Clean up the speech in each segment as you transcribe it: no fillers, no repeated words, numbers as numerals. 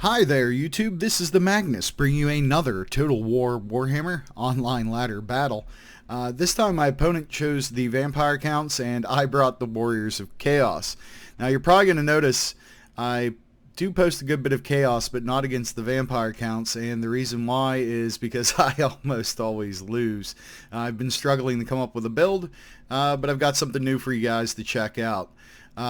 Hi there YouTube, this is the Magnus bringing you another Total War Warhammer online ladder battle. This time my opponent chose the vampire counts and I brought the Warriors of Chaos. Now you're probably going to notice I do post a good bit of chaos but not against the vampire counts, and the reason why is because I almost always lose. I've been struggling to come up with a build, but I've got something new for you guys to check out.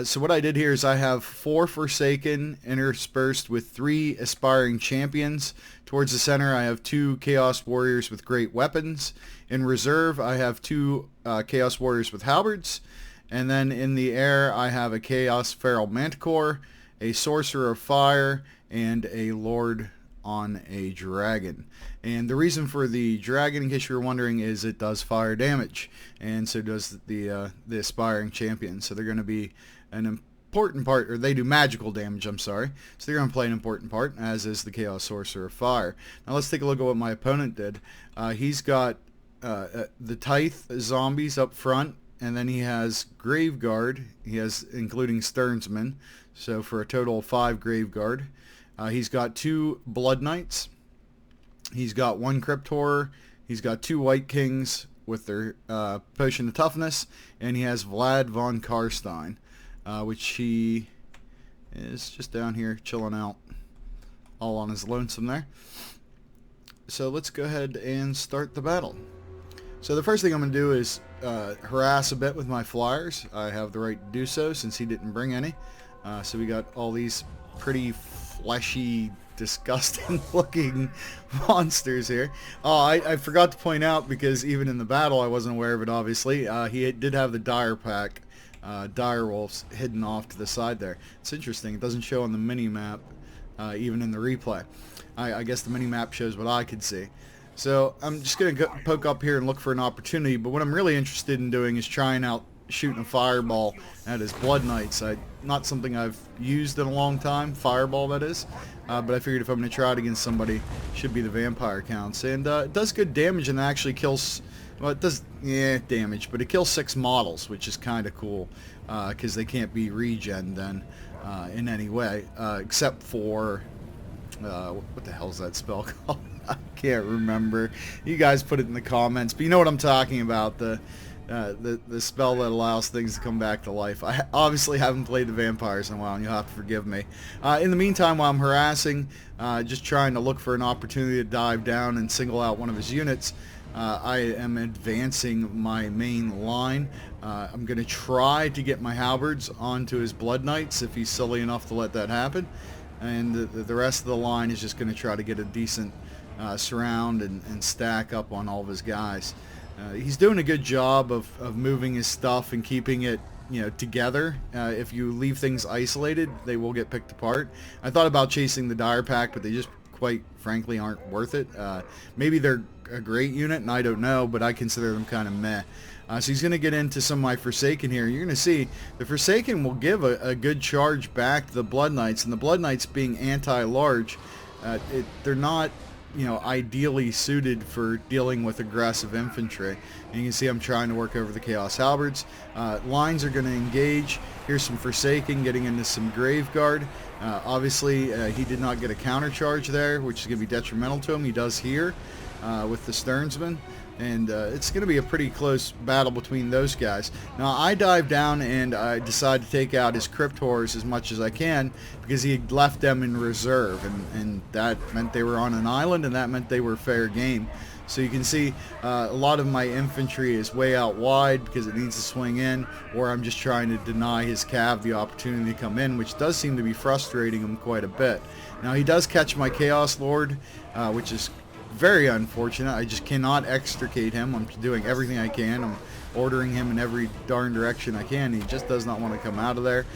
So what I did here is I have 4 Forsaken interspersed with 3 Aspiring Champions. Towards the center I have 2 Chaos Warriors with great weapons. In reserve I have 2 Chaos Warriors with halberds. And then in the air I have a Chaos Feral Manticore, a Sorcerer of Fire, and a Lord on a Dragon. And the reason for the dragon, in case you were wondering, is it does fire damage, and so does the Aspiring Champion. So they're going to be an important part, or they do magical damage, I'm sorry. So they're going to play an important part, as is the Chaos Sorcerer of Fire. Now let's take a look at what my opponent did. He's got the Tithe zombies up front, and then he has Graveguard. He has including Sternsman, so for a total of 5 Graveguard. He's got 2 Blood Knights. He's got 1 Crypt Horror. He's got 2 White Kings with their Potion of Toughness. And he has Vlad von Karstein, which he is just down here chilling out all on his lonesome there. So let's go ahead and start the battle. So the first thing I'm going to do is harass a bit with my flyers. I have the right to do so since he didn't bring any. So we got all these pretty fleshy, disgusting looking monsters here. Oh, I forgot to point out, because even in the battle I wasn't aware of it obviously, he did have the dire pack, dire wolves hidden off to the side there. It's interesting, it doesn't show on the mini map, even in the replay. I guess the mini map shows what I could see. So I'm just going to poke up here and look for an opportunity, but what I'm really interested in doing is trying out shooting a fireball at his Blood Knights. Not something I've used in a long time, fireball that is, but I figured if I'm going to try it against somebody, it should be the vampire counts. And it does good damage and actually kills, well, it does damage, but it kills 6 models, which is kind of cool, because they can't be regen then in any way, except for, what the hell is that spell called? I can't remember. You guys put it in the comments, but you know what I'm talking about, the spell that allows things to come back to life. I obviously haven't played the vampires in a while, and you'll have to forgive me. In the meantime, while I'm harassing, just trying to look for an opportunity to dive down and single out one of his units, I am advancing my main line. I'm going to try to get my halberds onto his Blood Knights if he's silly enough to let that happen. And the rest of the line is just going to try to get a decent surround and stack up on all of his guys. He's doing a good job of moving his stuff and keeping it, together. If you leave things isolated, they will get picked apart. I thought about chasing the dire pack, but they just quite frankly aren't worth it. Maybe they're a great unit, and I don't know, but I consider them kind of meh. So he's going to get into some of my Forsaken here. You're going to see the Forsaken will give a good charge back to the Blood Knights, and the Blood Knights being anti-large, they're not ideally suited for dealing with aggressive infantry. And you can see I'm trying to work over the Chaos Halberds. Lines are going to engage. Here's some Forsaken getting into some Graveguard. Obviously, he did not get a counter charge there, which is going to be detrimental to him. He does here with the Sternsman. And it's going to be a pretty close battle between those guys. Now, I dive down and I decide to take out his Crypt Horrors as much as I can, because he had left them in reserve, and that meant they were on an island, and that meant they were fair game. So you can see a lot of my infantry is way out wide because it needs to swing in, or I'm just trying to deny his cav the opportunity to come in, which does seem to be frustrating him quite a bit. Now, he does catch my Chaos Lord, which is very unfortunate. I just cannot extricate him. I'm doing everything I can. I'm ordering him in every darn direction I can. He just does not want to come out of there.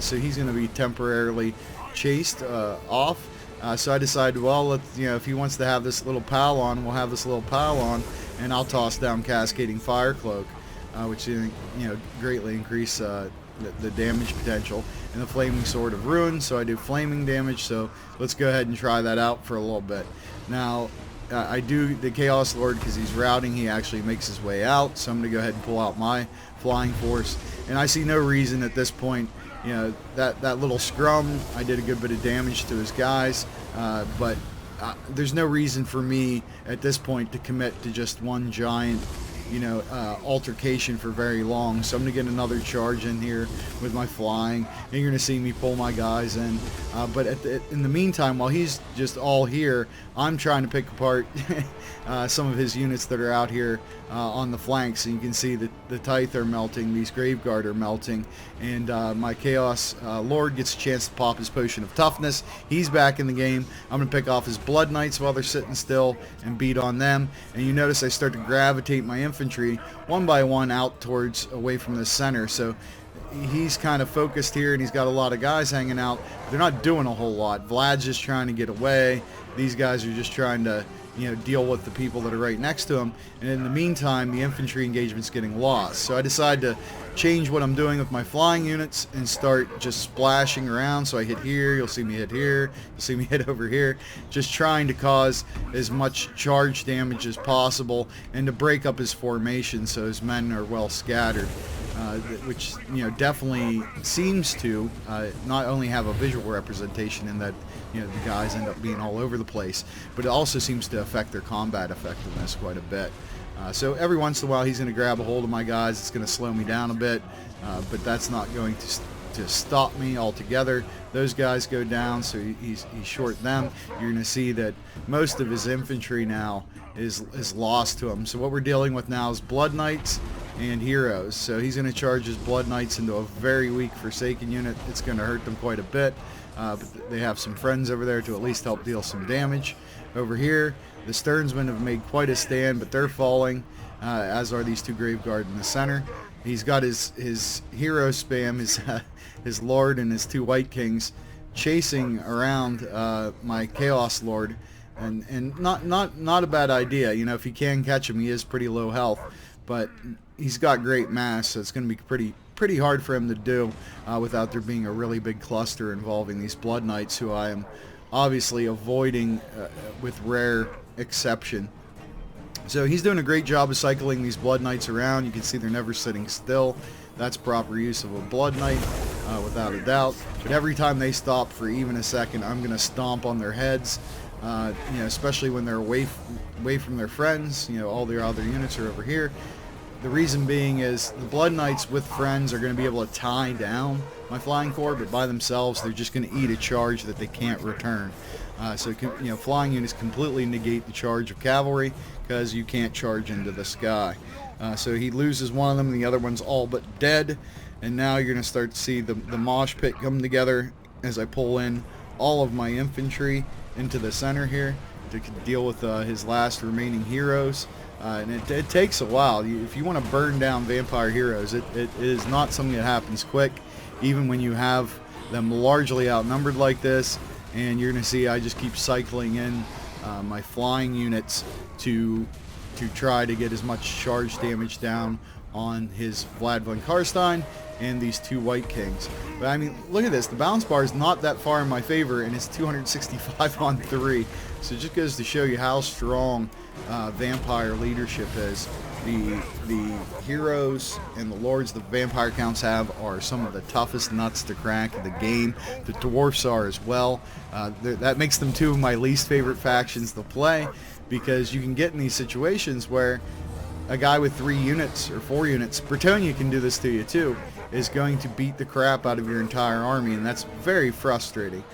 So he's going to be temporarily chased off. So I decided, well, if he wants to have this little pal on, we'll have this little pal on, and I'll toss down Cascading Fire Cloak, which greatly increase the damage potential, and the Flaming Sword of Ruin. So I do flaming damage. So let's go ahead and try that out for a little bit. Now, I do the Chaos Lord because he's routing. He actually makes his way out, so I'm going to go ahead and pull out my Flying Force. And I see no reason at this point, that little scrum, I did a good bit of damage to his guys. but there's no reason for me at this point to commit to just one giant, altercation for very long. So I'm going to get another charge in here with my flying, and you're going to see me pull my guys in. But in the meantime, while he's just all here, I'm trying to pick apart some of his units that are out here on the flanks. And you can see that the Tithe are melting, these Graveguard are melting, and my Chaos Lord gets a chance to pop his Potion of Toughness. He's back in the game. I'm going to pick off his Blood Knights while they're sitting still and beat on them. And you notice I start to gravitate my infantry one by one out towards away from the center. So he's kind of focused here, and he's got a lot of guys hanging out. They're not doing a whole lot. Vlad's just trying to get away. These guys are just trying to deal with the people that are right next to him. And in the meantime, the infantry engagement's getting lost. So I decide to change what I'm doing with my flying units and start just splashing around. So I hit here, you'll see me hit here, you'll see me hit over here, just trying to cause as much charge damage as possible and to break up his formation so his men are well scattered. Which definitely seems to not only have a visual representation in that the guys end up being all over the place, but it also seems to affect their combat effectiveness quite a bit. So every once in a while he's going to grab a hold of my guys. It's going to slow me down a bit, but that's not going to stop me altogether. Those guys go down, so he's short them. You're going to see that most of his infantry now is lost to him. So what we're dealing with now is Blood Knights and Heroes. So he's going to charge his Blood Knights into a very weak Forsaken unit. It's going to hurt them quite a bit, but they have some friends over there to at least help deal some damage. Over here, the Sternsmen have made quite a stand, but they're falling, as are these two Graveguard in the center. He's got his hero spam, his Lord and his two White Kings chasing around my Chaos Lord, and not a bad idea. If he can catch him, he is pretty low health, but he's got great mass, so it's going to be pretty hard for him to do without there being a really big cluster involving these Blood Knights, who I am obviously avoiding with rare exception. So he's doing a great job of cycling these Blood Knights around. You can see they're never sitting still. That's proper use of a Blood Knight, without a doubt. But every time they stop for even a second, I'm going to stomp on their heads. Especially when they're away from their friends. All their other units are over here. The reason being is the Blood Knights with friends are going to be able to tie down my Flying Corps, but by themselves they're just going to eat a charge that they can't return. So flying units completely negate the charge of cavalry because you can't charge into the sky. So he loses one of them, and the other one's all but dead. And now you're going to start to see the mosh pit come together as I pull in all of my infantry into the center here to deal with his last remaining heroes. And it takes a while. If you want to burn down vampire heroes, it is not something that happens quick, even when you have them largely outnumbered like this. And you're going to see I just keep cycling in my flying units to try to get as much charge damage down on his Vlad von Karstein and these two White Kings. But I mean, look at this. The bounce bar is not that far in my favor, and it's 265 on 3. So it just goes to show you how strong vampire leadership is. The heroes and the lords the vampire counts have are some of the toughest nuts to crack in the game. The dwarfs are as well. That makes them two of my least favorite factions to play, because you can get in these situations where a guy with 3 units or 4 units, Bretonia can do this to you too, is going to beat the crap out of your entire army, and that's very frustrating.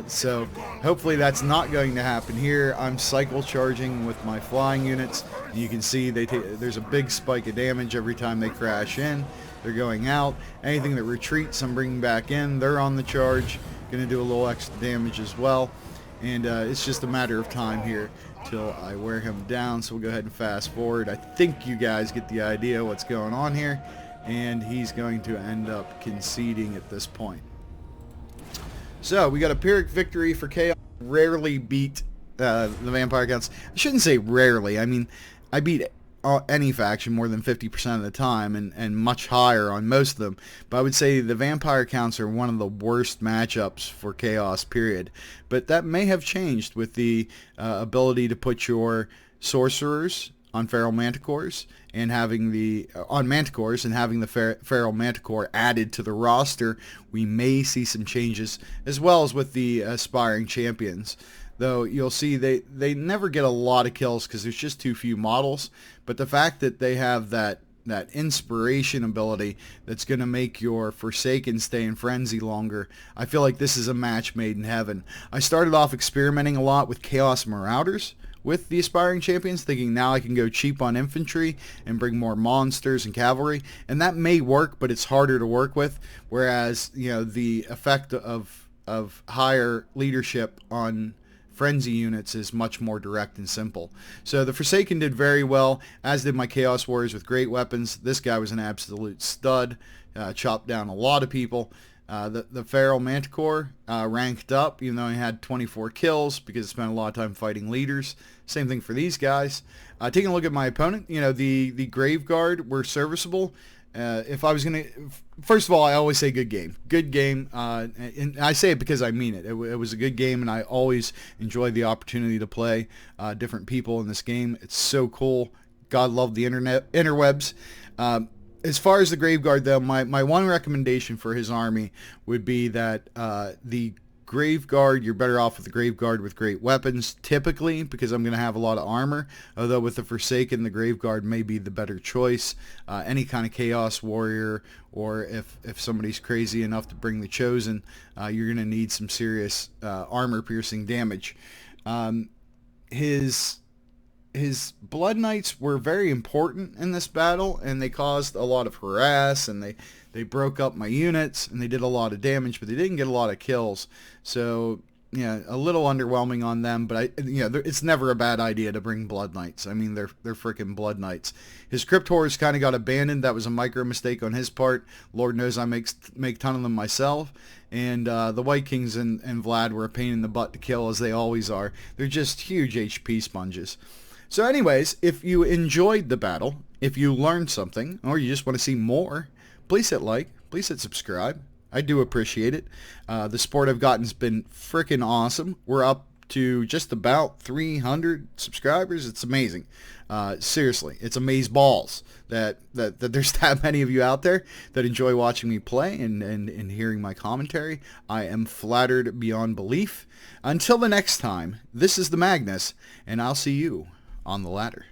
So hopefully that's not going to happen here. I'm cycle charging with my flying units. You can see there's a big spike of damage every time they crash in. They're going out. Anything that retreats, I'm bringing back in. They're on the charge. Going to do a little extra damage as well. And it's just a matter of time here till I wear him down. So we'll go ahead and fast forward. I think you guys get the idea what's going on here. And he's going to end up conceding at this point. So we got a Pyrrhic victory for Chaos. Rarely beat the vampire counts. I shouldn't say rarely. I mean, I beat any faction more than 50% of the time, and much higher on most of them. But I would say the vampire counts are one of the worst matchups for Chaos, period. But that may have changed with the ability to put your sorcerers on feral manticores and having the feral manticore added to the roster, we may see some changes, as well as with the aspiring champions. Though you'll see they never get a lot of kills because there's just too few models. But the fact that they have that inspiration ability that's going to make your Forsaken stay in frenzy longer, I feel like this is a match made in heaven. I started off experimenting a lot with Chaos Marauders with the aspiring champions, thinking now I can go cheap on infantry and bring more monsters and cavalry, and that may work, but it's harder to work with. Whereas, the effect of higher leadership on frenzy units is much more direct and simple. So the Forsaken did very well, as did my Chaos Warriors with great weapons. This guy was an absolute stud, chopped down a lot of people. The Feral Manticore ranked up, even though he had 24 kills because he spent a lot of time fighting leaders. Same thing for these guys. Taking a look at my opponent, the Grave Guard were serviceable. If I was going to, first of all, I always say good game. Good game, and I say it because I mean it. It was a good game, and I always enjoy the opportunity to play different people in this game. It's so cool. God love the interwebs. As far as the Grave Guard, though, my one recommendation for his army would be that the Grave Guard, you're better off with the Grave Guard with great weapons, typically, because I'm going to have a lot of armor. Although with the Forsaken, the Grave Guard may be the better choice. Any kind of Chaos Warrior, or if somebody's crazy enough to bring the Chosen, you're going to need some serious armor-piercing damage. His Blood Knights were very important in this battle, and they caused a lot of harass, and they broke up my units, and they did a lot of damage, but they didn't get a lot of kills. So, a little underwhelming on them, but it's never a bad idea to bring Blood Knights. I mean, they're freaking Blood Knights. His Crypt Horrors kind of got abandoned. That was a micro mistake on his part. Lord knows I make a ton of them myself. And the White Kings and Vlad were a pain in the butt to kill, as they always are. They're just huge HP sponges. So anyways, if you enjoyed the battle, if you learned something, or you just want to see more, please hit like, please hit subscribe. I do appreciate it. The support I've gotten has been freaking awesome. We're up to just about 300 subscribers. It's amazing. Seriously, it's amazeballs that there's that many of you out there that enjoy watching me play and hearing my commentary. I am flattered beyond belief. Until the next time, this is the Magnus, and I'll see you on the ladder.